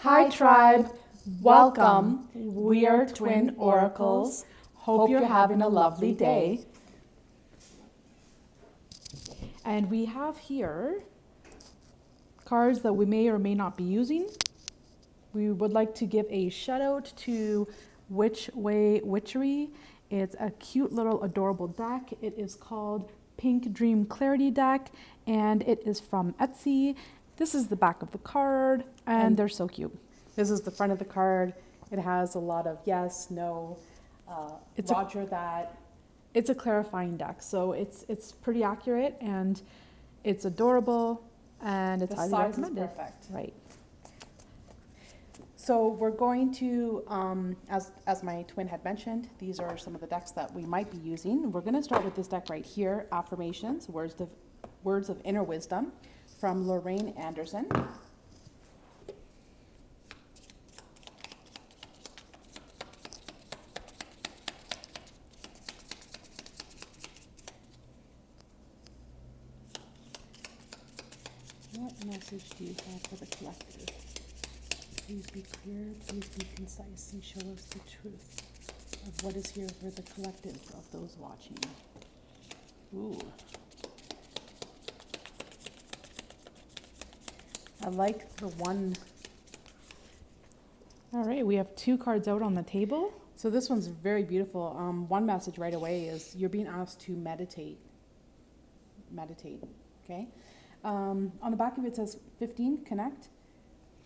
Hi, tribe. Welcome. We are Twin Oracles. Hope you're having a lovely day. And we have here cards that we may or may not be using. We would like to give a shout out to Which Way Witchery. It's a cute little adorable deck. It is called Pink Dream Clarity Deck, and it is from Etsy. This is the back of the card, and they're so cute. This is the front of the card. It has a lot of yes, no, roger that. It's a clarifying deck, so it's pretty accurate, and it's adorable, and it's highly recommended. Is perfect. Right. So we're going to, as my twin had mentioned, these are some of the decks that we might be using. We're going to start with this deck right here, Affirmations, Words of Inner Wisdom, from Lorraine Anderson. What message do you have for the collective? Please be clear, please be concise, and show us the truth of what is here for the collective of those watching. Ooh. I like the one. All right, we have two cards out on the table. So this one's very beautiful. One message right away is you're being asked to meditate. Meditate, okay? On the back of it says 15, connect.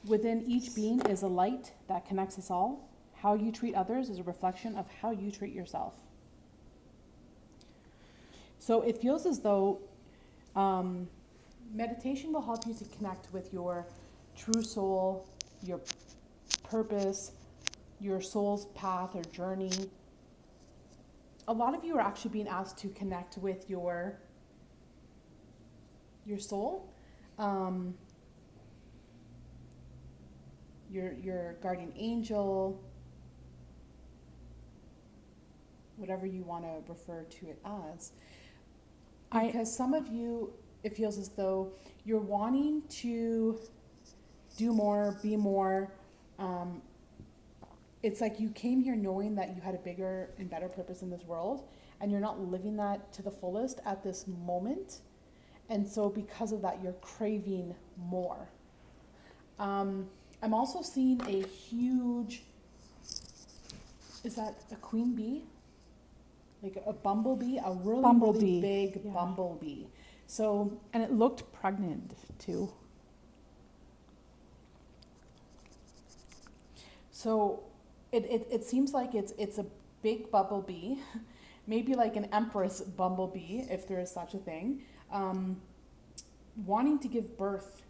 Within each being is a light that connects us all. How you treat others is a reflection of how you treat yourself. So it feels as though meditation will help you to connect with your true soul, your purpose, your soul's path or journey. A lot of you are actually being asked to connect with your soul. Your guardian angel, whatever you want to refer to it as. Because some of you, it feels as though you're wanting to do more, be more. It's like you came here knowing that you had a bigger and better purpose in this world, and you're not living that to the fullest at this moment. And so because of that, you're craving more. I'm also seeing a huge, is that a queen bee? Like a bumblebee, a really big bumblebee. So, and it looked pregnant too. So it seems like it's a big bumblebee, maybe like an empress bumblebee, if there is such a thing, wanting to give birth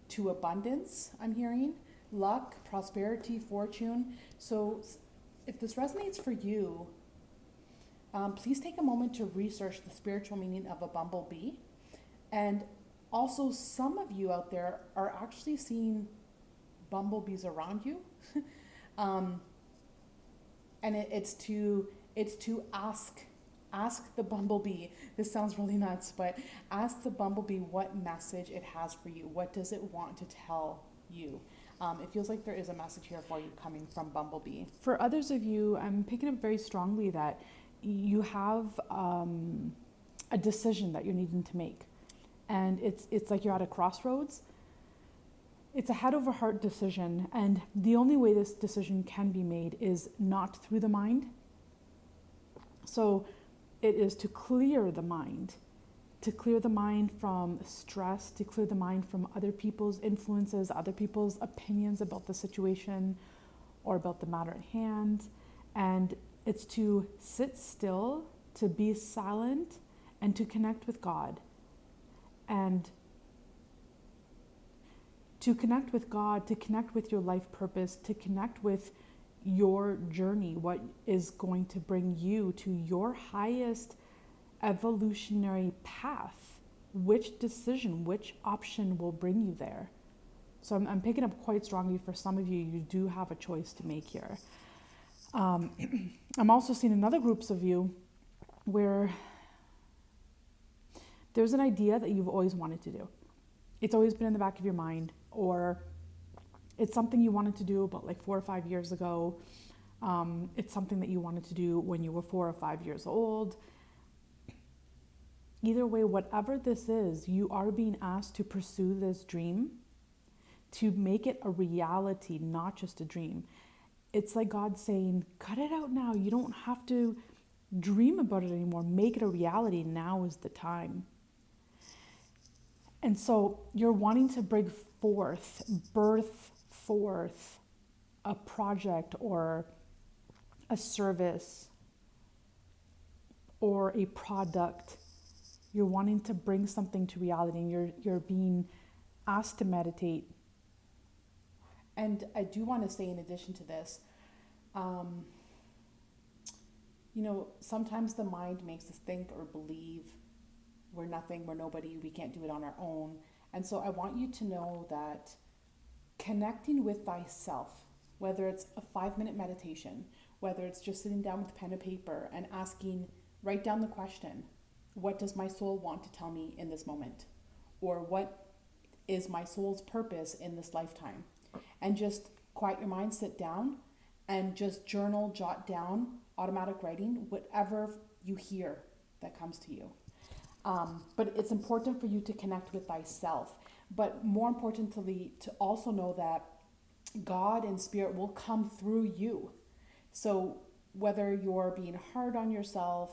to abundance, I'm hearing, luck, prosperity, fortune. So if this resonates for you, please take a moment to research the spiritual meaning of a bumblebee. And also, some of you out there are actually seeing bumblebees around you. And it's to ask the bumblebee. This sounds really nuts, but ask the bumblebee what message it has for you. What does it want to tell you? It feels like there is a message here for you coming from bumblebee. For others of you, I'm picking up very strongly that you have a decision that you're needing to make. And it's like you're at a crossroads. It's a head over heart decision. And the only way this decision can be made is not through the mind. So it is to clear the mind from stress, to clear the mind from other people's influences, other people's opinions about the situation or about the matter at hand. And it's to sit still, to be silent, and to connect with God. And to connect with God, to connect with your life purpose, to connect with your journey, what is going to bring you to your highest evolutionary path. Which decision, which option will bring you there? So I'm picking up quite strongly for some of you, you do have a choice to make here. I'm also seeing in other groups of you where there's an idea that you've always wanted to do. It's always been in the back of your mind, or It's something you wanted to do about like 4 or 5 years ago. It's something that you wanted to do when you were 4 or 5 years old. Either way, whatever this is, you are being asked to pursue this dream, to make it a reality, not just a dream. It's like God saying, cut it out now. You don't have to dream about it anymore. Make it a reality. Now is the time. And so you're wanting to birth forth a project or a service or a product. You're wanting to bring something to reality, and you're being asked to meditate. And I do want to say, in addition to this, sometimes the mind makes us think or believe we're nothing, we're nobody, we can't do it on our own. And so I want you to know that connecting with thyself, whether it's a 5-minute meditation, whether it's just sitting down with pen and paper and write down the question, what does my soul want to tell me in this moment? Or what is my soul's purpose in this lifetime? And just quiet your mind, sit down, and just journal, jot down, automatic writing, whatever you hear that comes to you. But it's important for you to connect with thyself. But more importantly, to also know that God and Spirit will come through you. So whether you're being hard on yourself,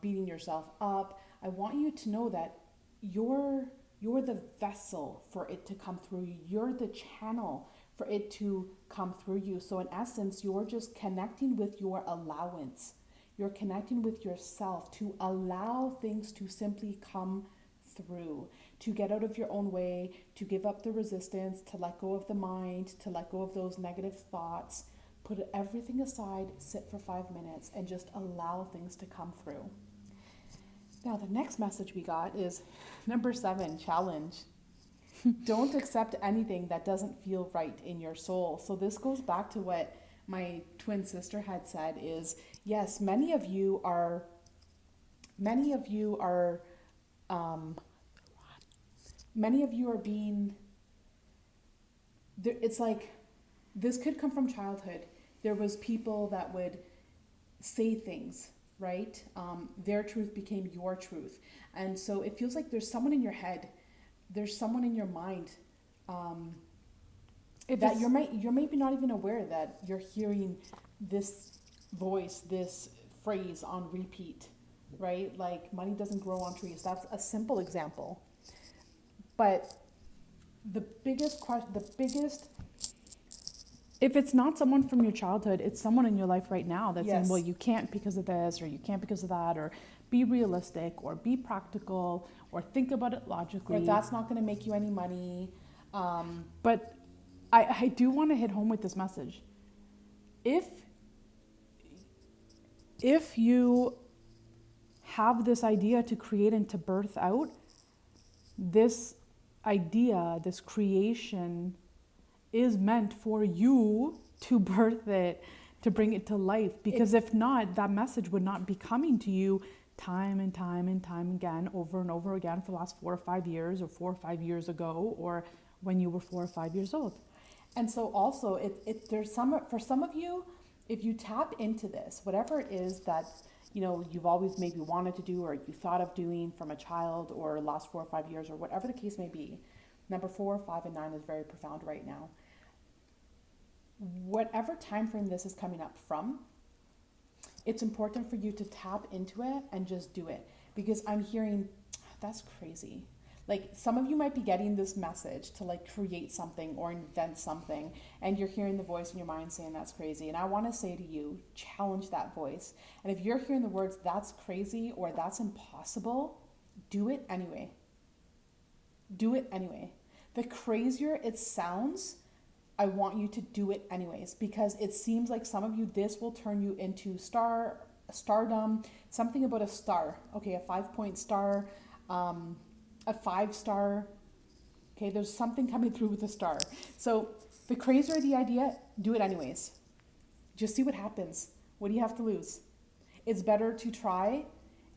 beating yourself up, I want you to know that you're the vessel for it to come through you. You're the channel for it to come through you. So in essence, you're just connecting with your allowance. You're connecting with yourself to allow things to simply come through, to get out of your own way, to give up the resistance, to let go of the mind, to let go of those negative thoughts. Put everything aside, sit for 5 minutes, and just allow things to come through. Now, the next message we got is number 7, challenge. Don't accept anything that doesn't feel right in your soul. So this goes back to what my twin sister had said is, yes, many of you are being, it's like, this could come from childhood. There was people that would say things, right? Their truth became your truth. And so it feels like there's someone in your head, there's someone in your mind that you're maybe not even aware that you're hearing this voice, this phrase on repeat, right? Like, money doesn't grow on trees. That's a simple example. But the biggest, if it's not someone from your childhood, it's someone in your life right now that's saying, well, you can't because of this, or you can't because of that, or be realistic, or be practical, or think about it logically. Or that's not going to make you any money. But I do want to hit home with this message. If you have this idea to create and to birth out, this idea, this creation is meant for you to birth it, to bring it to life. Because if not, that message would not be coming to you time and time and time again, over and over again for the last 4 or 5 years, or 4 or 5 years ago, or when you were 4 or 5 years old. And so also, for some of you, if you tap into this, whatever it is that you've always maybe wanted to do, or you thought of doing from a child, or last 4 or 5 years, or whatever the case may be, number 4, 5, and 9 is very profound right now. Whatever time frame this is coming up from, it's important for you to tap into it and just do it. Because I'm hearing, that's crazy. Like, some of you might be getting this message to create something or invent something, and you're hearing the voice in your mind saying that's crazy. And I want to say to you, challenge that voice. And if you're hearing the words that's crazy or that's impossible, do it anyway. Do it anyway. The crazier it sounds, I want you to do it anyways, because it seems like some of you, this will turn you into stardom, something about a star. Okay, a 5-point star, a 5-star. Okay, there's something coming through with a star. So the crazier the idea, do it anyways. Just see what happens. What do you have to lose? It's better to try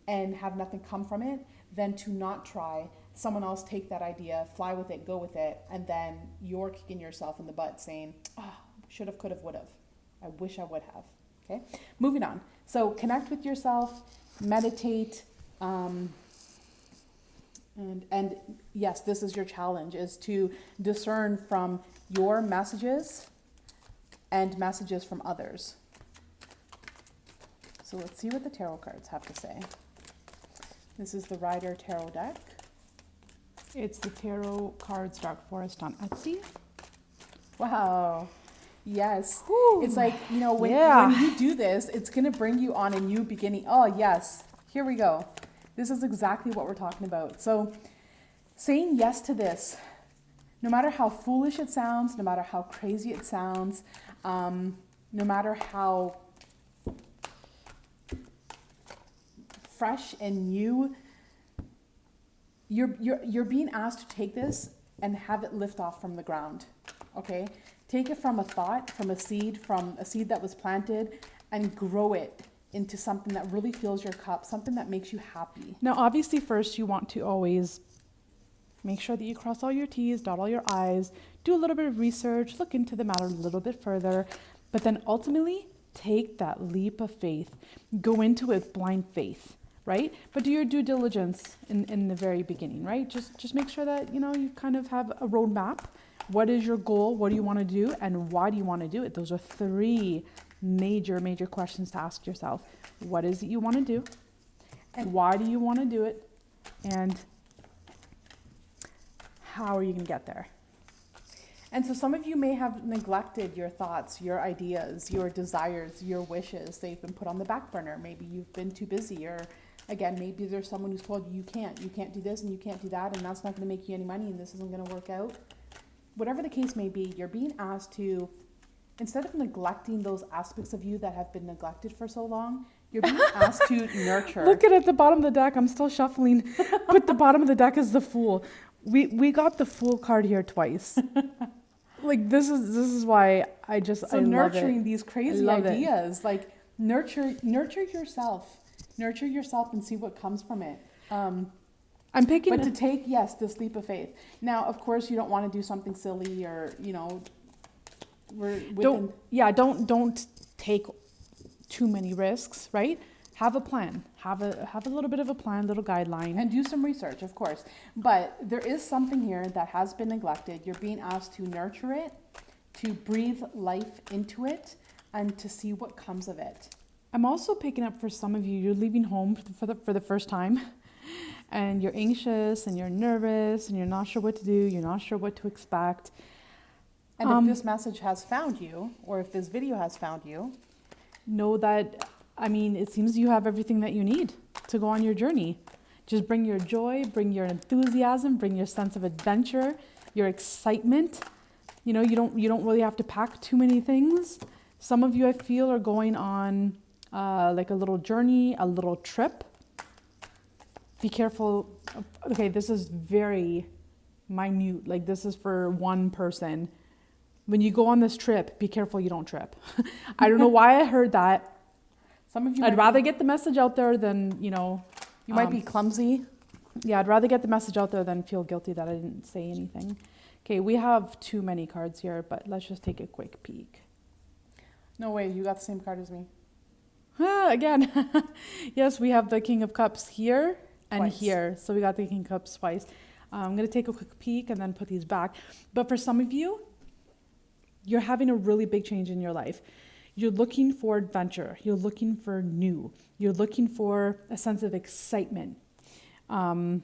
and have nothing come from it than to not try, someone else take that idea, fly with it, go with it, and then you're kicking yourself in the butt saying, should have, could have, would have. I wish I would have. Okay, moving on. So connect with yourself, meditate, and yes, this is your challenge, is to discern from your messages and messages from others. So let's see what the tarot cards have to say. This is the Rider Tarot deck. It's the Tarot Cards Dark Forest on Etsy. Wow. Yes. Whew. It's like, when you do this, it's going to bring you on a new beginning. Oh, yes. Here we go. This is exactly what we're talking about. So saying yes to this, no matter how foolish it sounds, no matter how crazy it sounds, no matter how fresh and new, you're being asked to take this and have it lift off from the ground. Okay? Take it from a thought, from a seed that was planted, and grow it into something that really fills your cup, something that makes you happy. Now, obviously, first you want to always make sure that you cross all your T's, dot all your I's, do a little bit of research, look into the matter a little bit further, but then ultimately take that leap of faith. Go into it with blind faith, right? But do your due diligence in the very beginning, right? Just make sure that, you kind of have a roadmap. What is your goal? What do you want to do? And why do you want to do it? Those are 3 major questions to ask yourself. What is it you want to do? And why do you want to do it? And how are you going to get there? And so some of you may have neglected your thoughts, your ideas, your desires, your wishes. They've been put on the back burner. Maybe you've been too busy, or again, maybe there's someone who's told you can't do this and you can't do that, and that's not going to make you any money, and this isn't going to work out. Whatever the case may be, you're being asked to, instead of neglecting those aspects of you that have been neglected for so long, you're being asked to nurture. Look at the bottom of the deck. I'm still shuffling. But the bottom of the deck is the Fool. We got the Fool card here twice. Like this is why I nurturing love these crazy ideas, like nurture yourself. Nurture yourself and see what comes from it. But to take, yes, this leap of faith. Now, of course, you don't want to do something silly or, don't take too many risks, right? Have a plan. Have a little bit of a plan, little guideline. And do some research, of course. But there is something here that has been neglected. You're being asked to nurture it, to breathe life into it, and to see what comes of it. I'm also picking up for some of you, you're leaving home for the first time. And you're anxious and you're nervous and you're not sure what to do, you're not sure what to expect. And if this message has found you, or if this video has found you, know that, it seems you have everything that you need to go on your journey. Just bring your joy, bring your enthusiasm, bring your sense of adventure, your excitement. You don't really have to pack too many things. Some of you, I feel, are going on like a little journey, a little trip. Be careful. Okay, this is very minute. Like this is for one person. When you go on this trip, be careful you don't trip. I don't know why I heard that. Some of you I'd rather get the message out there than, you might be clumsy. Yeah, I'd rather get the message out there than feel guilty that I didn't say anything. Okay, we have too many cards here, but let's just take a quick peek. No way, you got the same card as me. Again. Yes, we have the King of Cups here. And twice. Here, so we got the King of Cups twice. I'm going to take a quick peek and then put these back. But for some of you, you're having a really big change in your life. You're looking for adventure. You're looking for new. You're looking for a sense of excitement. Again,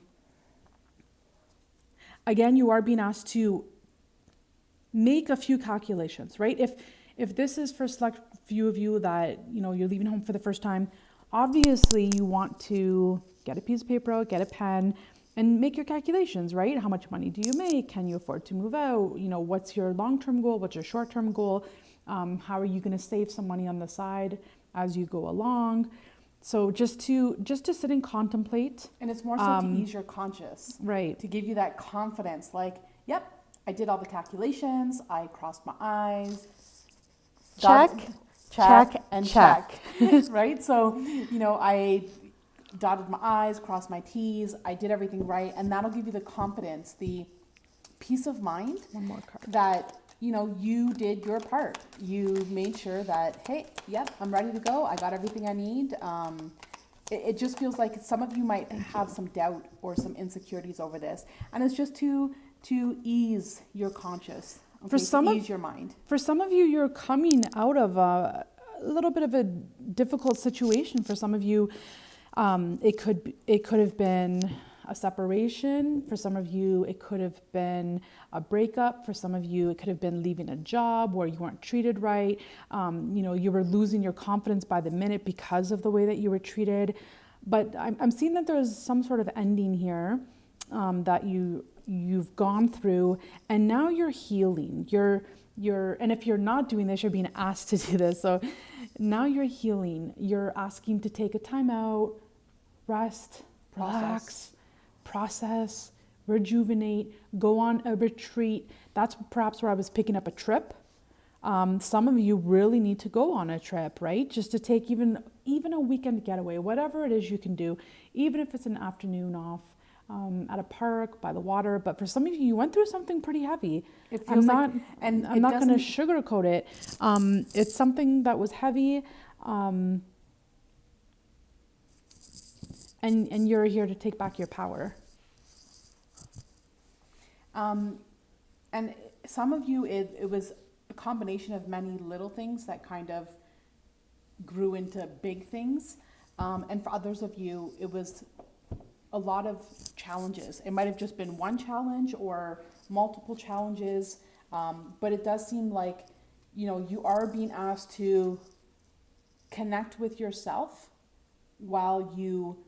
you are being asked to make a few calculations, right? If this is for a select few of you that, you're leaving home for the first time, obviously you want to get a piece of paper out, get a pen, and make your calculations, right? How much money do you make? Can you afford to move out? What's your long-term goal? What's your short-term goal? How are you going to save some money on the side as you go along? So just to sit and contemplate. And it's more so to ease your conscience. Right. To give you that confidence, like, yep, I did all the calculations. I crossed my I's. Check, check. Right? So, dotted my I's, crossed my T's, I did everything right, and that'll give you the confidence, the peace of mind One more card. that, you know, you did your part. You made sure that, hey, yep, I'm ready to go. I got everything I need. It just feels like some of you might have some doubt or some insecurities over this, and it's just to ease your conscious, okay, For some to of- ease your mind. For some of you, you're coming out of a little bit of a difficult situation. For some of you, it could have been a separation. For some of you, it could have been a breakup. For some of you, it could have been leaving a job where you weren't treated right. You know, you were losing your confidence by the minute because of the way that you were treated. But I'm seeing that there's some sort of ending here that you've gone through, and now you're healing. And if you're not doing this, you're being asked to do this. So now you're healing. You're asking to take a time out, rest, relax, process, rejuvenate, go on a retreat. That's perhaps where I was picking up a trip. Some of you really need to go on a trip, right? Just to take even a weekend getaway, whatever it is you can do, even if it's an afternoon off at a park, by the water. But for some of you, you went through something pretty heavy. It feels I'm not going to sugarcoat it. It's something that was heavy. And you're here to take back your power. And some of you, it was a combination of many little things that kind of grew into big things. And for others of you, it was a lot of challenges. It might have just been one challenge or multiple challenges. But it does seem like, you know, you are being asked to connect with yourself while you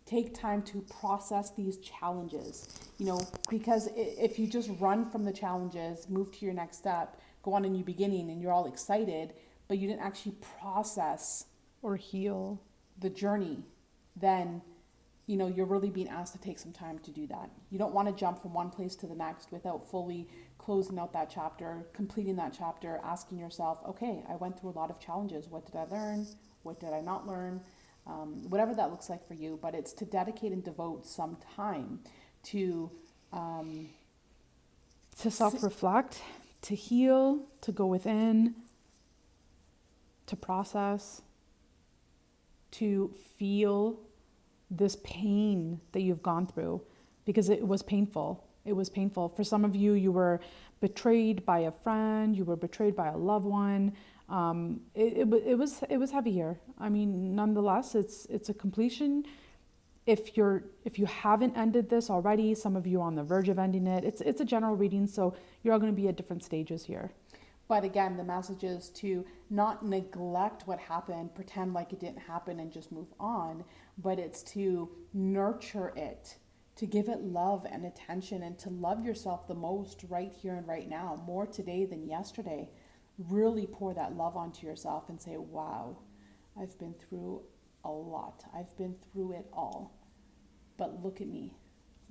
take time to process these challenges, you know, because if you just run from the challenges, move to your next step, go on a new beginning, and you're all excited, but you didn't actually process or heal the journey, then, you know, you're really being asked to take some time to do that. You don't want to jump from one place to the next without fully closing out that chapter, completing that chapter, asking yourself, okay, I went through a lot of challenges. What did I learn? What did I not learn? Whatever that looks like for you, but it's to dedicate and devote some time to self-reflect, to heal, to go within, to process, to feel this pain that you've gone through, because it was painful. It was painful. For some of you, you were betrayed by a friend, you were betrayed by a loved one. It was heavy here. I mean, nonetheless, it's a completion. If you haven't ended this already, some of you are on the verge of ending it. It's a general reading, so you're all going to be at different stages here. But again, the message is to not neglect what happened, pretend like it didn't happen and just move on, but it's to nurture it, to give it love and attention, and to love yourself the most right here and right now, more today than yesterday. Really pour that love onto yourself and say, wow, I've been through a lot. I've been through it all. But look at me.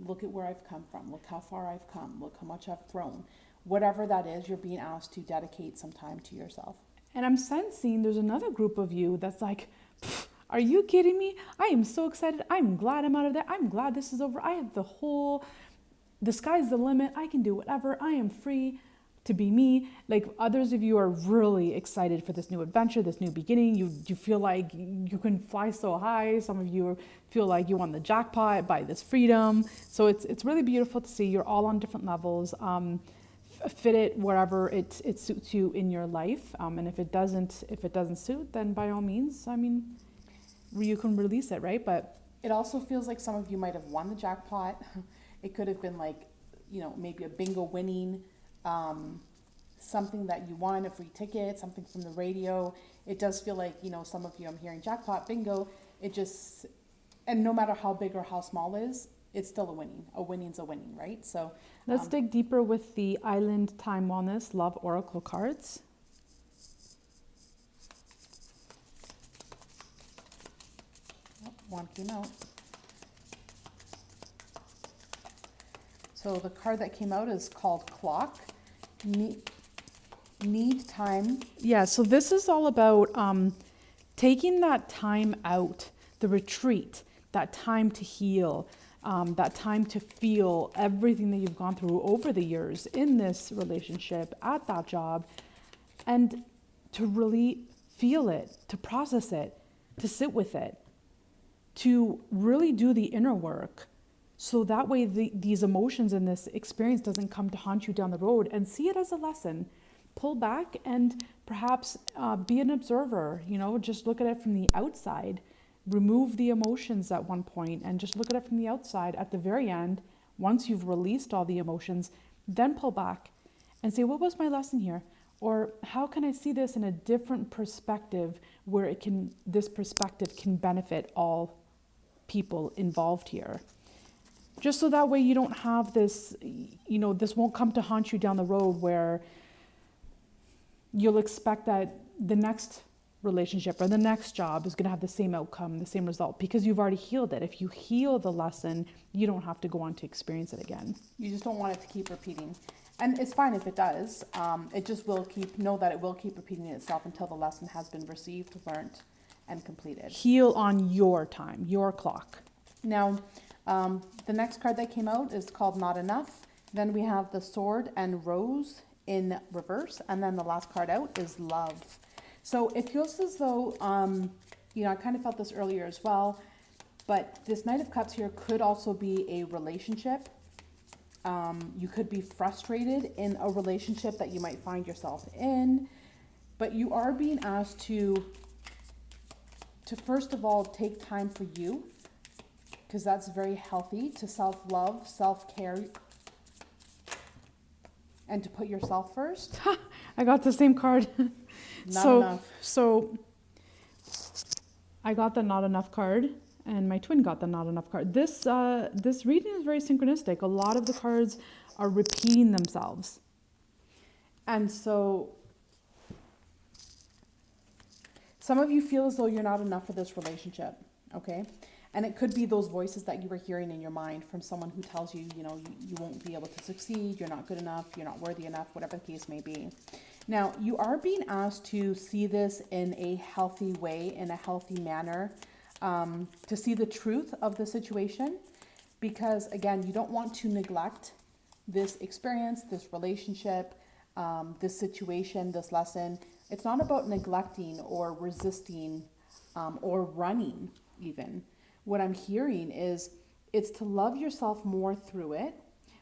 Look at where I've come from. Look how far I've come. Look how much I've grown. Whatever that is, you're being asked to dedicate some time to yourself. And I'm sensing there's another group of you that's like, are you kidding me? I am so excited. I'm glad I'm out of there. I'm glad this is over. I have the sky's the limit. I can do whatever. I am free to be me. Like, others of you are really excited for this new adventure, this new beginning. You feel like you can fly so high. Some of you feel like you won the jackpot by this freedom. So it's really beautiful to see. You're all on different levels. Fit it wherever it suits you in your life. And if it doesn't suit, then by all means, I mean, you can release it, right? But it also feels like some of you might have won the jackpot. It could have been like, you know, maybe a bingo winning, something that you won, a free ticket, something from the radio. It does feel like, you know, some of you, I'm hearing jackpot, bingo. And no matter how big or how small it is, it's still a winning. A winning's a winning, right? So let's dig deeper with the Island Time Wellness Love Oracle cards. One came out. So the card that came out is called Clock. Need time. Yeah, so this is all about taking that time out, the retreat, that time to heal, that time to feel everything that you've gone through over the years in this relationship, at that job, and to really feel it, to process it, to sit with it, to really do the inner work. So that way these emotions and this experience doesn't come to haunt you down the road, and see it as a lesson. Pull back and perhaps be an observer, just look at it from the outside. Remove the emotions at one point and just look at it from the outside. At the very end, once you've released all the emotions, then pull back and say, what was my lesson here? Or how can I see this in a different perspective where this perspective can benefit all people involved here? Just so that way you don't have this, this won't come to haunt you down the road where you'll expect that the next relationship or the next job is going to have the same outcome, the same result, because you've already healed it. If you heal the lesson, you don't have to go on to experience it again. You just don't want it to keep repeating. And it's fine if it does. It just will know that it will keep repeating itself until the lesson has been received, learned, and completed. Heal on your time, your clock. Now, the next card that came out is called Not Enough. Then we have the Sword and Rose in reverse. And then the last card out is Love. So it feels as though, I kind of felt this earlier as well, but this Knight of Cups here could also be a relationship. You could be frustrated in a relationship that you might find yourself in, but you are being asked to first of all, take time for you, because that's very healthy, to self-love, self-care, and to put yourself first. I got the same card. Not enough. So I got the Not Enough card, and my twin got the Not Enough card. This reading is very synchronistic. A lot of the cards are repeating themselves. And so some of you feel as though you're not enough for this relationship, okay? And it could be those voices that you were hearing in your mind from someone who tells you, you won't be able to succeed, you're not good enough, you're not worthy enough, whatever the case may be. Now, you are being asked to see this in a healthy way, in a healthy manner, to see the truth of the situation, because again, you don't want to neglect this experience, this relationship, this situation, this lesson. It's not about neglecting or resisting or running even. What I'm hearing is it's to love yourself more through it,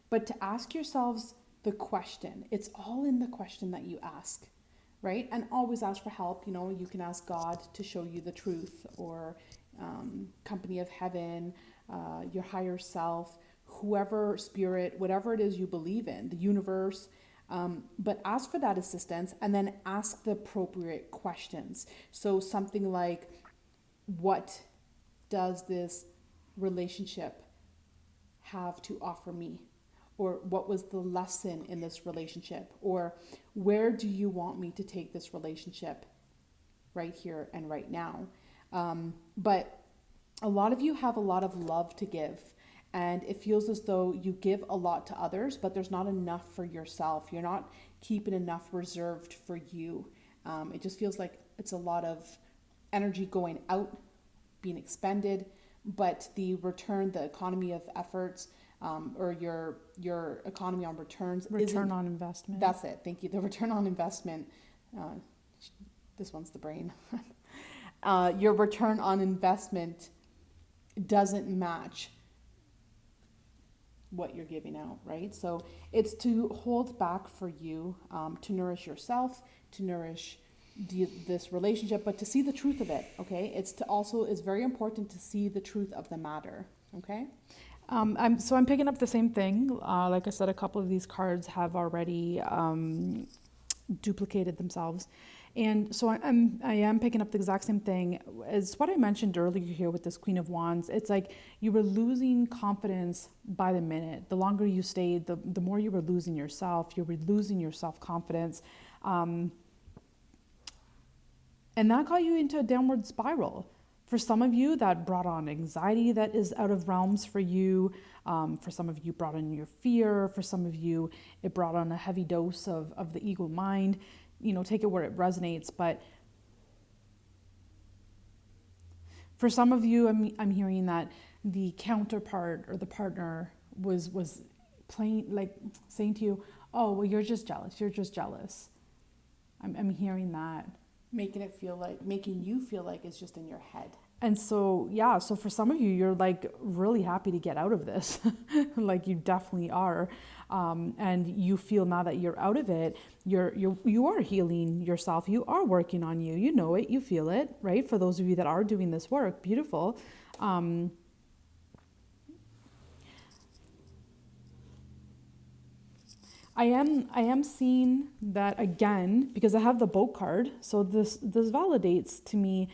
but to ask yourselves the question. It's all in the question that you ask, right? And always ask for help. You can ask God to show you the truth, or company of heaven, your higher self, whoever, spirit, whatever it is you believe in, the universe. But ask for that assistance, and then ask the appropriate questions. So something like, what does this relationship have to offer me? Or what was the lesson in this relationship? Or where do you want me to take this relationship right here and right now? But a lot of you have a lot of love to give, and it feels as though you give a lot to others, but there's not enough for yourself. You're not keeping enough reserved for you. It just feels like it's a lot of energy going out, being expended, but the return, the economy of efforts, or your economy on returns. Return on investment. That's it. Thank you. The return on investment. This one's the brain. Your return on investment doesn't match what you're giving out, right? So it's to hold back for you, to nourish yourself, to nourish this relationship, but to see the truth of it, okay? It's very important to see the truth of the matter, okay? I'm picking up the same thing. Like I said, a couple of these cards have already duplicated themselves. And so I am picking up the exact same thing as what I mentioned earlier here with this Queen of Wands. It's like you were losing confidence by the minute. The longer you stayed, the more you were losing yourself. You were losing your self-confidence. And that got you into a downward spiral. For some of you, that brought on anxiety that is out of realms for you. For some of you, brought on your fear. For some of you, it brought on a heavy dose of the ego mind. Take it where it resonates. But For some of you, I'm hearing that the counterpart or the partner was playing, like saying to you, oh, well, you're just jealous. You're just jealous. I'm hearing that. Making you feel like it's just in your head. And so, yeah, so for some of you, you're like really happy to get out of this. Like you definitely are. And you feel now that you're out of it, you are healing yourself. You are working on you. You know it, you feel it, right? For those of you that are doing this work, beautiful. I am seeing that again, because I have the boat card. So this validates to me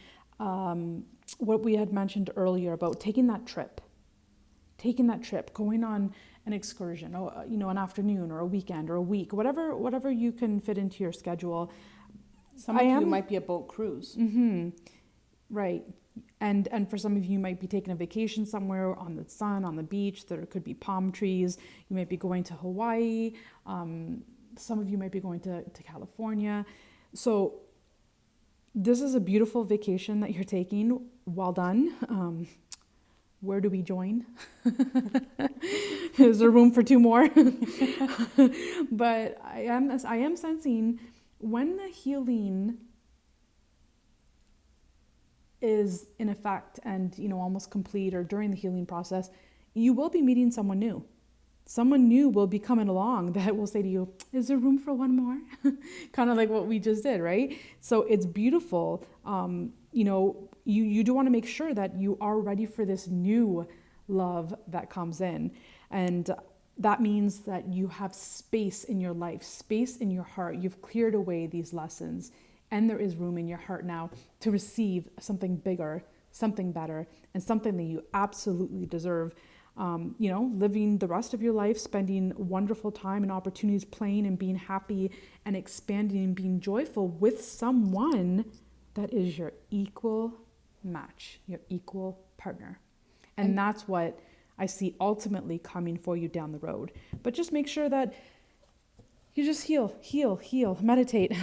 what we had mentioned earlier about taking that trip, going on an excursion, or, an afternoon or a weekend or a week, whatever you can fit into your schedule. Some of you might be a boat cruise. Mm-hmm. Right. And for some of you might be taking a vacation somewhere on the sun, on the beach. There could be palm trees. You might be going to Hawaii. Some of you might be going to California. So this is a beautiful vacation that you're taking. Well done. Where do we join? Is there room for 2 more? But I am sensing when the healing is in effect and almost complete, or during the healing process, you will be meeting someone new. Someone new will be coming along that will say to you, is there room for 1 more? Kind of like what we just did, right? So it's beautiful. You do want to make sure that you are ready for this new love that comes in. And that means that you have space in your life, space in your heart. You've cleared away these lessons, and there is room in your heart now to receive something bigger, something better, and something that you absolutely deserve. Living the rest of your life, spending wonderful time and opportunities playing and being happy and expanding and being joyful with someone that is your equal match, your equal partner. And that's what I see ultimately coming for you down the road. But just make sure that you just heal, meditate.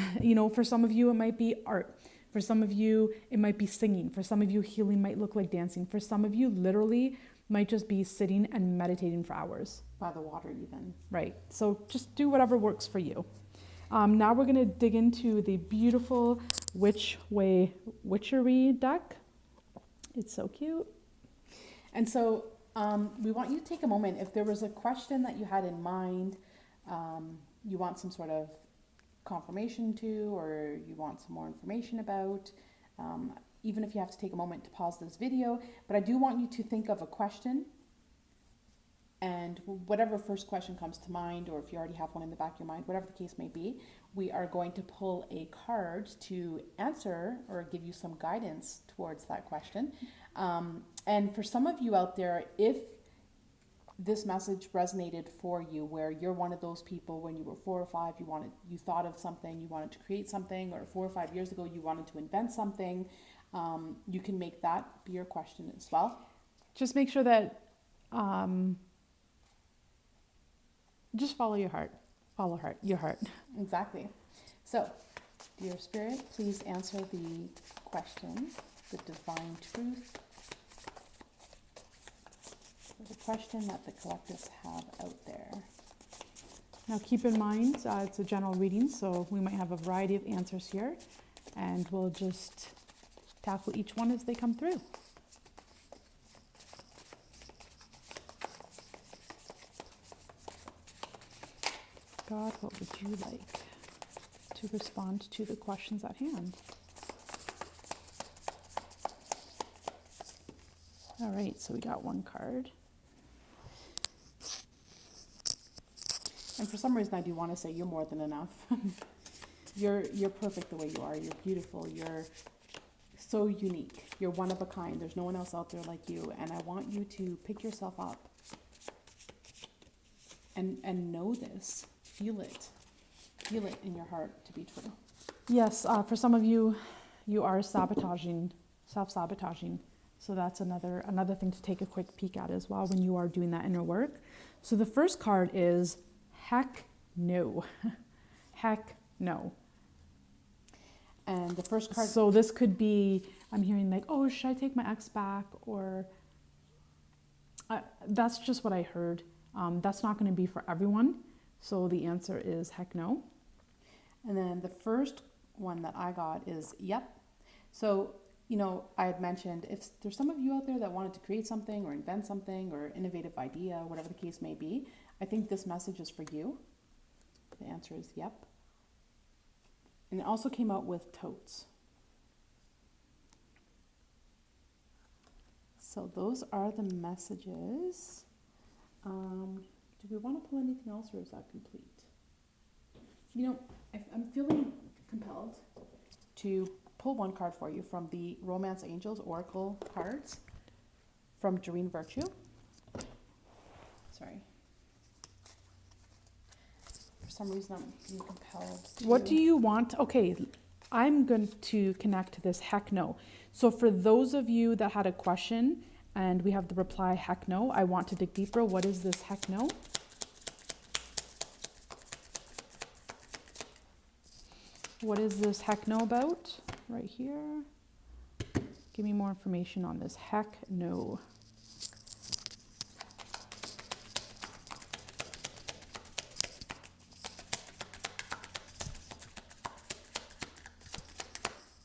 For some of you, it might be art. For some of you, it might be singing. For some of you, healing might look like dancing. For some of you, literally might just be sitting and meditating for hours. By the water even. Right. So just do whatever works for you. Now we're going to dig into the beautiful Which Way Witchery deck. It's so cute. And so we want you to take a moment. If there was a question that you had in mind, you want some sort of confirmation to, or you want some more information about, even if you have to take a moment to pause this video, but I do want you to think of a question, and whatever first question comes to mind, or if you already have one in the back of your mind, whatever the case may be, we are going to pull a card to answer or give you some guidance towards that question. And for some of you out there, if this message resonated for you, where you're one of those people when you were 4 or 5, you thought of something, you wanted to create something, or 4 or 5 years ago you wanted to invent something, you can make that be your question as well. Just make sure that just follow your heart. Your heart. Exactly. So, dear Spirit, please answer the question, the divine truth, the question that the collectives have out there. Now keep in mind, it's a general reading, so we might have a variety of answers here, and we'll just tackle each one as they come through. God, what would you like to respond to the questions at hand? All right, so we got 1 card. And for some reason, I do want to say you're more than enough. You're perfect the way you are. You're beautiful. You're so unique. You're one of a kind. There's no one else out there like you. And I want you to pick yourself up and know this. Feel it. Feel it in your heart to be true. Yes, for some of you, you are self-sabotaging. So that's another thing to take a quick peek at as well when you are doing that inner work. So the first card is heck no. Heck no. And the first card. So this could be I'm hearing like, oh, should I take my ex back? Or that's just what I heard. That's not going to be for everyone. So the answer is heck no. And then the first one that I got is yep. So, I had mentioned if there's some of you out there that wanted to create something or invent something or innovative idea, whatever the case may be, I think this message is for you. The answer is yep. And it also came out with totes. So those are the messages. Do we want to pull anything else, or is that complete? I'm feeling compelled to pull one card for you from the Romance Angels Oracle cards from Doreen Virtue. Sorry. For some reason, I'm being compelled to... What do you want? Okay, I'm going to connect to this heck no. So for those of you that had a question and we have the reply heck no, I want to dig deeper. What is this heck no? What is this heck no about? Right here. Give me more information on this heck no.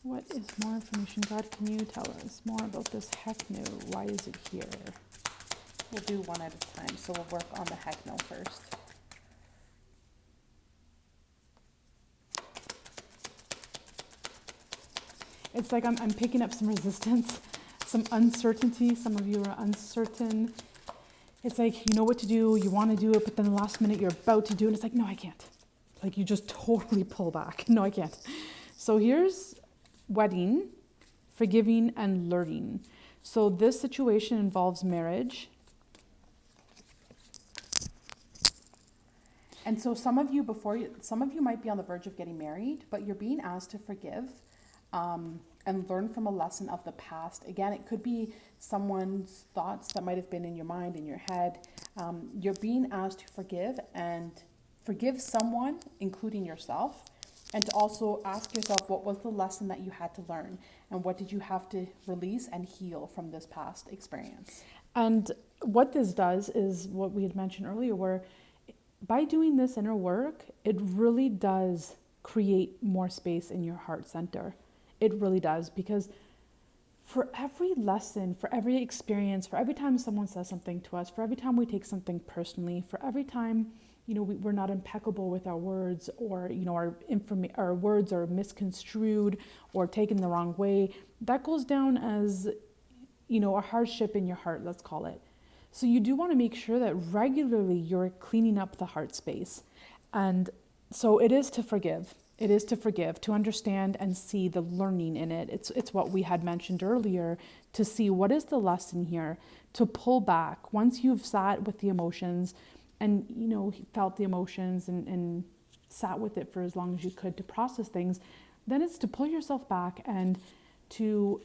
What is more information? God, can you tell us more about this heck no? Why is it here? We'll do one at a time, so we'll work on the heck no first. It's like I'm picking up some resistance, some uncertainty. Some of you are uncertain. It's like you know what to do, you want to do it, but then the last minute you're about to do it, and it's like, no, I can't. Like you just totally pull back. No, I can't. So here's wedding, forgiving, and learning. So this situation involves marriage. And so some of you might be on the verge of getting married, but you're being asked to forgive and learn from a lesson of the past. Again, it could be someone's thoughts that might have been in your mind, in your head. You're being asked to forgive and forgive someone, including yourself, and to also ask yourself, what was the lesson that you had to learn? And what did you have to release and heal from this past experience? And what this does is what we had mentioned earlier, where by doing this inner work, it really does create more space in your heart center. It really does, because for every lesson, for every experience, for every time someone says something to us, for every time we take something personally, for every time, we're not impeccable with our words, or, our words are misconstrued or taken the wrong way, that goes down as, a hardship in your heart, let's call it. So you do want to make sure that regularly you're cleaning up the heart space. And so it is to forgive. It is to forgive, to understand and see the learning in it. It's what we had mentioned earlier, to see what is the lesson here, to pull back. Once you've sat with the emotions and, felt the emotions and sat with it for as long as you could to process things, then it's to pull yourself back and to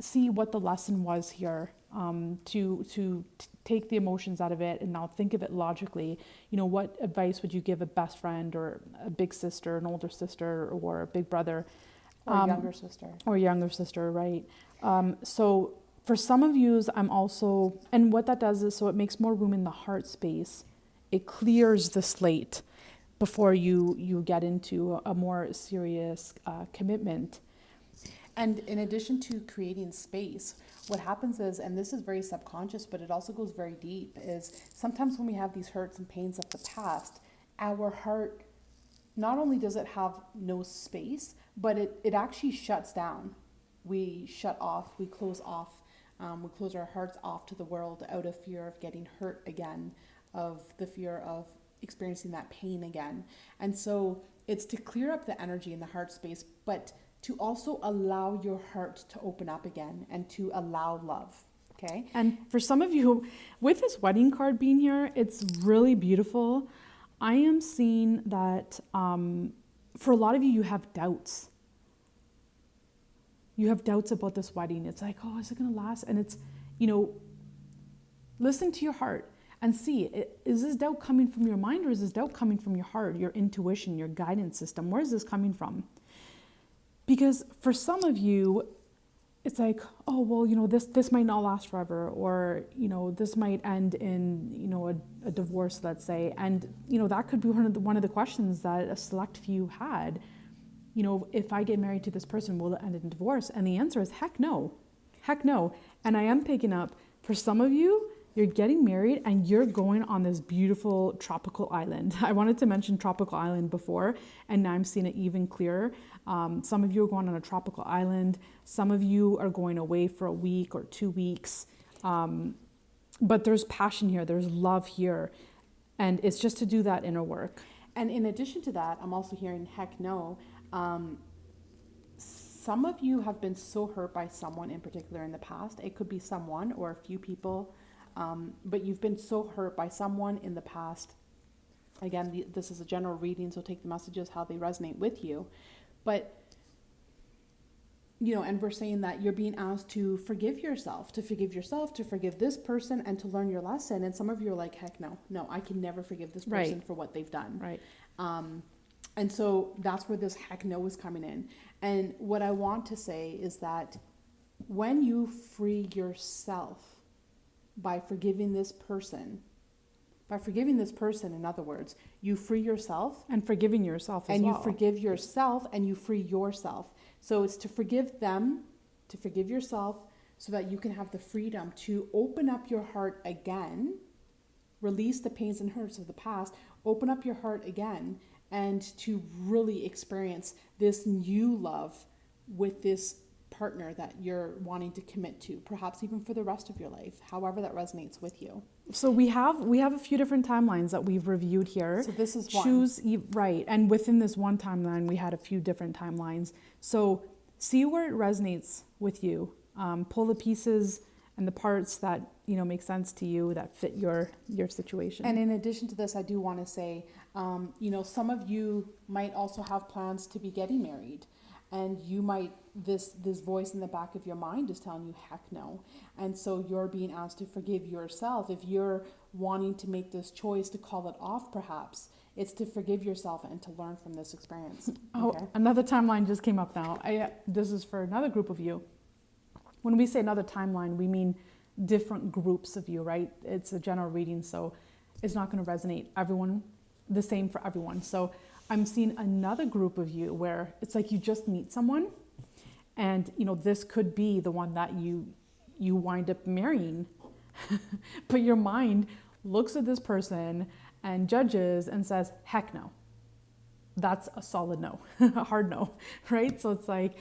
see what the lesson was here, to take the emotions out of it and now think of it logically. What advice would you give a best friend or a big sister, an older sister, or a big brother? Or a younger sister. Or a younger sister, right. So for some of you, I'm also, and what that does is, so it makes more room in the heart space. It clears the slate before you get into a more serious commitment. And in addition to creating space, what happens is, and this is very subconscious, but it also goes very deep, is sometimes when we have these hurts and pains of the past, our heart, not only does it have no space, but it actually shuts down. We shut off, we close off, we close our hearts off to the world out of fear of getting hurt again, of the fear of experiencing that pain again. And so it's to clear up the energy in the heart space, but to also allow your heart to open up again and to allow love, okay? And for some of you, with this wedding card being here, it's really beautiful. I am seeing that for a lot of you, you have doubts. You have doubts about this wedding. It's like, oh, is it going to last? And it's, listen to your heart and see, is this doubt coming from your mind, or is this doubt coming from your heart, your intuition, your guidance system? Where is this coming from? Because for some of you, it's like, oh, well, you know, this might not last forever, or, you know, this might end in, you know, a divorce, let's say. And, you know, that could be one of the questions that a select few had. You know, if I get married to this person, will it end in divorce? And the answer is heck no. Heck no. And I am picking up, for some of you, you're getting married and you're going on this beautiful tropical island. I wanted to mention tropical island before, and now I'm seeing it even clearer. Some of you are going on a tropical island. Some of you are going away for a week or 2 weeks. But there's passion here. There's love here. And it's just to do that inner work. And in addition to that, I'm also hearing heck no. Some of you have been so hurt by someone in particular in the past. It could be someone or a few people, but you've been so hurt by someone in the past. Again, this is a general reading, so take the messages how they resonate with you. But, you know, and we're saying that you're being asked to forgive yourself, to forgive this person, and to learn your lesson. And some of you are like, heck no, I can never forgive this person for what they've done. Right. And so that's where this heck no is coming in. And what I want to say is that when you free yourself by forgiving this person, in other words, you free yourself. And forgiving yourself as well. And you forgive yourself and you free yourself. So it's to forgive them, to forgive yourself, so that you can have the freedom to open up your heart again, release the pains and hurts of the past, open up your heart again, and to really experience this new love with this partner that you're wanting to commit to, perhaps even for the rest of your life, however that resonates with you. So we have a few different timelines that we've reviewed here. So this is one. Right, and within this one timeline, we had a few different timelines. So see where it resonates with you. Pull the pieces and the parts that, you know, make sense to you, that fit your situation. And in addition to this, I do want to say, you know, some of you might also have plans to be getting married, and you might, this voice in the back of your mind is telling you heck no. And so you're being asked to forgive yourself. If you're wanting to make this choice to call it off, perhaps it's to forgive yourself and to learn from this experience. Okay? Oh, another timeline just came up now. This is for another group of you. When we say another timeline, we mean different groups of you, right? It's a general reading, so it's not going to resonate the same for everyone. So I'm seeing another group of you where it's like you just meet someone, and, you know, this could be the one that you wind up marrying. But your mind looks at this person and judges and says, heck no. That's a solid no, a hard no, right? So it's like,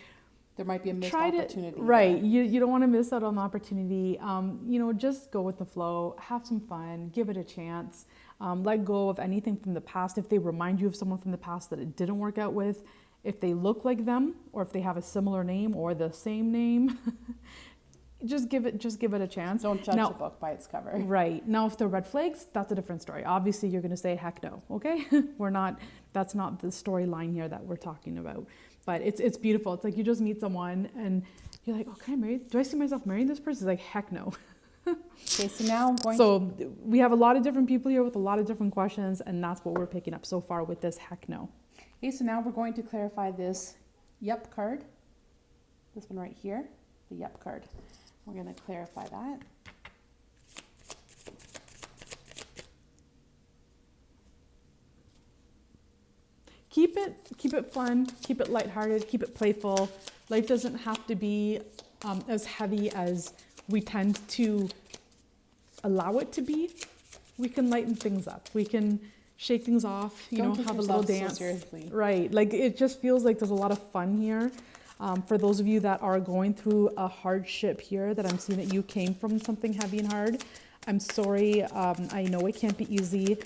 there might be a missed opportunity. Right. You don't want to miss out on the opportunity. You know, just go with the flow, have some fun, give it a chance. Let go of anything from the past. If they remind you of someone from the past that it didn't work out with, if they look like them, or if they have a similar name or the same name, just give it a chance. Don't judge a book by its cover. Right. Now, if they're red flags, that's a different story. Obviously, you're going to say heck no. Okay. That's not the storyline here that we're talking about. But it's beautiful. It's like you just meet someone and you're like, okay, married. Do I see myself marrying this person? It's like, heck no. Okay, so now I'm going So we have a lot of different people here with a lot of different questions, and that's what we're picking up so far with this heck no. Okay, so now we're going to clarify this yep card. This one right here, the yep card. We're going to clarify that. Keep it fun, keep it lighthearted, keep it playful. Life doesn't have to be as heavy as we tend to allow it to be. We can lighten things up. We can shake things off, have a little dance. So seriously. Right, like it just feels like there's a lot of fun here. For those of you that are going through a hardship here, that I'm seeing that you came from something heavy and hard, I'm sorry. I know it can't be easy.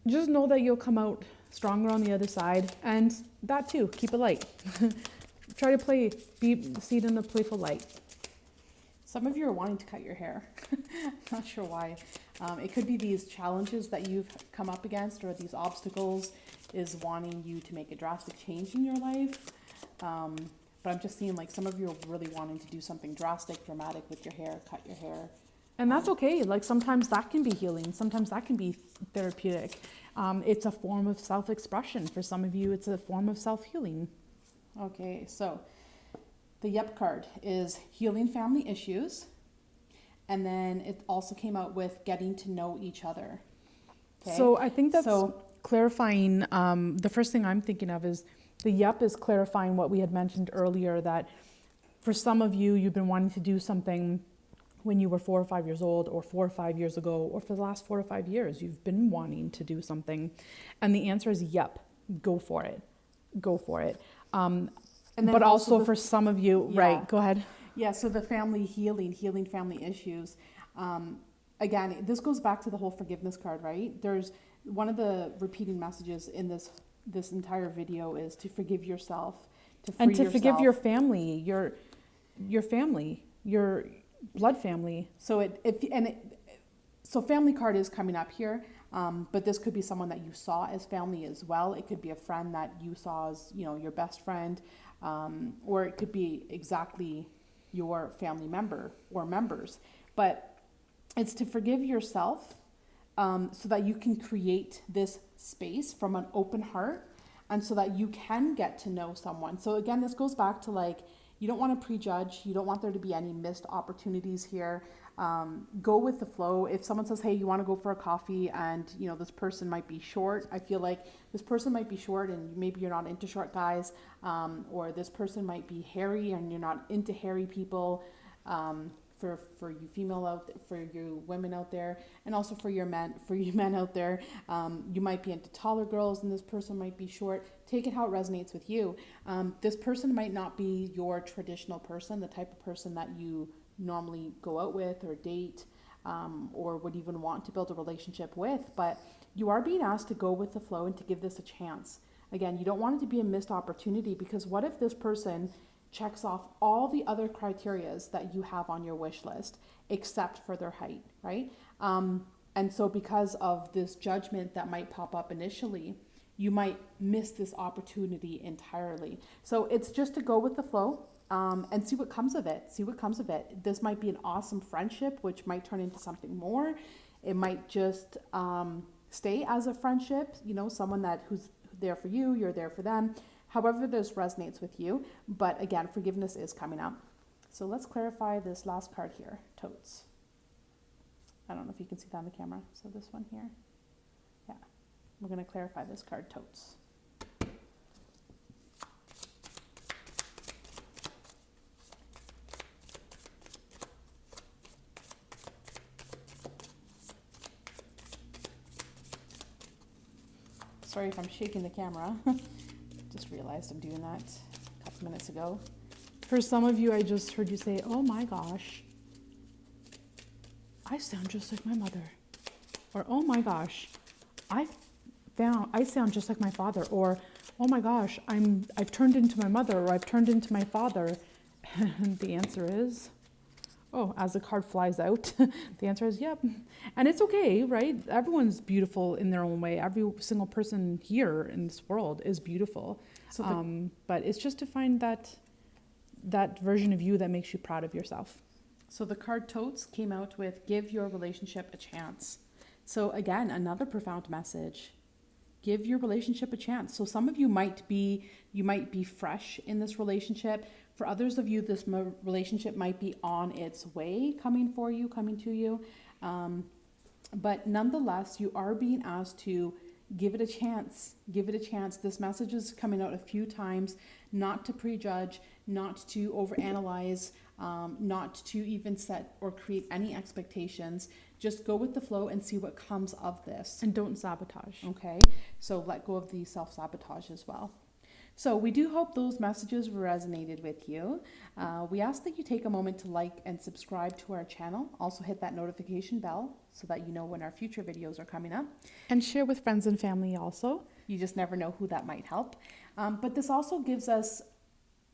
Just know that you'll come out stronger on the other side, and that too, keep it light. Try to see it in a playful light. Some of you are wanting to cut your hair. Not sure why. It could be these challenges that you've come up against, or these obstacles is wanting you to make a drastic change in your life. But I'm just seeing like some of you are really wanting to do something drastic, dramatic with your hair, cut your hair. And that's okay. Like sometimes that can be healing. Sometimes that can be therapeutic. It's a form of self-expression. For some of you, it's a form of self-healing. Okay, so the Yep card is healing family issues. And then it also came out with getting to know each other. Okay? So I think that's So clarifying. The first thing I'm thinking of is the Yep is clarifying what we had mentioned earlier, that for some of you, you've been wanting to do something when you were 4 or 5 years old, or 4 or 5 years ago, or for the last 4 to 5 years, you've been wanting to do something. And the answer is yep, go for it. Go for it. and then But also the- for some of you, Yeah. right, go ahead. Yeah, so the family healing family issues. Again, this goes back to the whole forgiveness card, right? There's one of the repeating messages in this entire video is to forgive yourself, to free And to yourself. forgive your family, your family, your blood family. So family card is coming up here, but this could be someone that you saw as family as well. It could be a friend that you saw as, your best friend, or it could be exactly your family member or members. But it's to forgive yourself, so that you can create this space from an open heart, and so that you can get to know someone. So again, this goes back to you don't want to prejudge. You don't want there to be any missed opportunities here. Go with the flow. If someone says, hey, you want to go for a coffee, and this person might be short, I feel like this person might be short and maybe you're not into short guys, or this person might be hairy and you're not into hairy people. For you for you women out there, and also for you men out there, you might be into taller girls and this person might be short. Take it how it resonates with you. This person might not be your traditional person, the type of person that you normally go out with or date, or would even want to build a relationship with, but you are being asked to go with the flow and to give this a chance. Again, you don't want it to be a missed opportunity, because what if this person checks off all the other criterias that you have on your wish list, except for their height, right? And so because of this judgment that might pop up initially, you might miss this opportunity entirely. So it's just to go with the flow, and see what comes of it. This might be an awesome friendship, which might turn into something more. It might just stay as a friendship, someone who's there for you, you're there for them. However this resonates with you. But again, forgiveness is coming up. So let's clarify this last card here, totes. I don't know if you can see that on the camera. So this one here. Yeah, we're going to clarify this card, totes. Sorry if I'm shaking the camera. Just realized I'm doing that a couple minutes ago. For some of you, I just heard you say, oh my gosh, I sound just like my mother. Or, oh my gosh, I sound just like my father. Or, oh my gosh, I've turned into my mother, or I've turned into my father. And the answer is, as the card flies out, the answer is yep. And it's okay, right? Everyone's beautiful in their own way. Every single person here in this world is beautiful. So but it's just to find that version of you that makes you proud of yourself. So the card totes came out with give your relationship a chance. So again, another profound message. Give your relationship a chance. So some of you might be fresh in this relationship. For others of you, this relationship might be on its way, coming to you. But nonetheless, you are being asked to give it a chance. Give it a chance. This message is coming out a few times, not to prejudge, not to overanalyze, not to even set or create any expectations. Just go with the flow and see what comes of this. And don't sabotage. Okay, so let go of the self-sabotage as well. So we do hope those messages resonated with you. We ask that you take a moment to like and subscribe to our channel. Also hit that notification bell so that you know when our future videos are coming up. And share with friends and family also. You just never know who that might help. But this also gives us,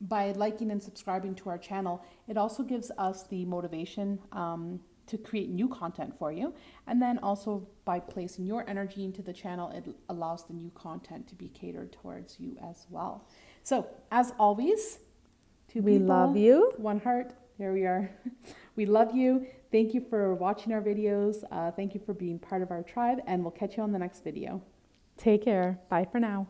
by liking and subscribing to our channel, it also gives us the motivation to create new content for you. And then also by placing your energy into the channel, it allows the new content to be catered towards you as well. So as always, we love you. One heart. There we are. We love you. Thank you for watching our videos. Thank you for being part of our tribe, and we'll catch you on the next video. Take care. Bye for now.